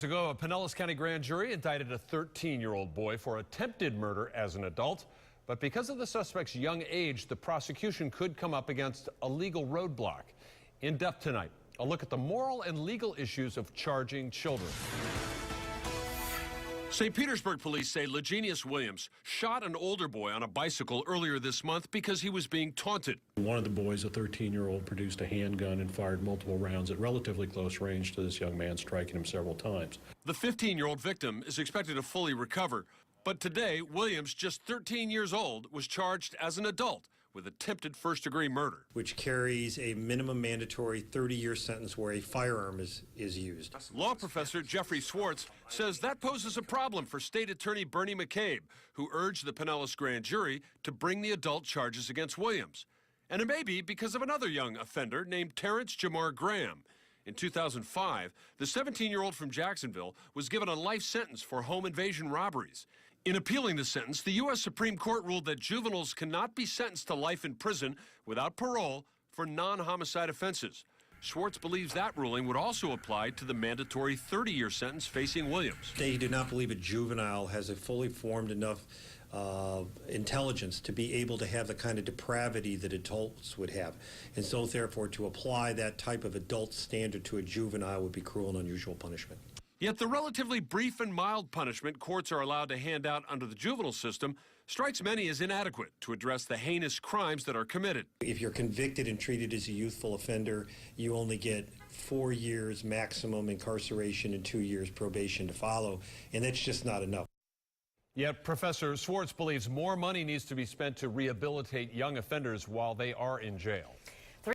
Ago, a Pinellas County Grand Jury indicted a 13-year-old boy for attempted murder as an adult. But because of the suspect's young age, the prosecution could come up against a legal roadblock. In depth tonight, a look at the moral and legal issues of charging children. St. Petersburg police say Legenius Williams shot an older boy on a bicycle earlier this month because he was being taunted. One of the boys, a 13-year-old, produced a handgun and fired multiple rounds at relatively close range to this young man, striking him several times. The 15-year-old victim is expected to fully recover, but today Williams, just 13 years old, was charged as an adult with attempted first-degree murder, which carries a minimum mandatory 30-year sentence where a firearm is used. Law professor Jeffrey Schwartz says that poses a problem for State Attorney Bernie McCabe, who urged the Pinellas Grand Jury to bring the adult charges against Williams. And it may be because of another young offender named Terrence Jamar Graham. In 2005, the 17-year-old from Jacksonville was given a life sentence for home invasion robberies. In appealing the sentence, the U.S. Supreme Court ruled that juveniles cannot be sentenced to life in prison without parole for non-homicide offenses. Schwartz believes that ruling would also apply to the mandatory 30-year sentence facing Williams. They do not believe a juvenile has a fully formed enough intelligence to be able to have the kind of depravity that adults would have. And so, therefore, to apply that type of adult standard to a juvenile would be cruel and unusual punishment. Yet the relatively brief and mild punishment courts are allowed to hand out under the juvenile system strikes many as inadequate to address the heinous crimes that are committed. If you're convicted and treated as a youthful offender, you only get 4 years maximum incarceration and 2 years probation to follow, and that's just not enough. Yet Professor Schwartz believes more money needs to be spent to rehabilitate young offenders while they are in jail.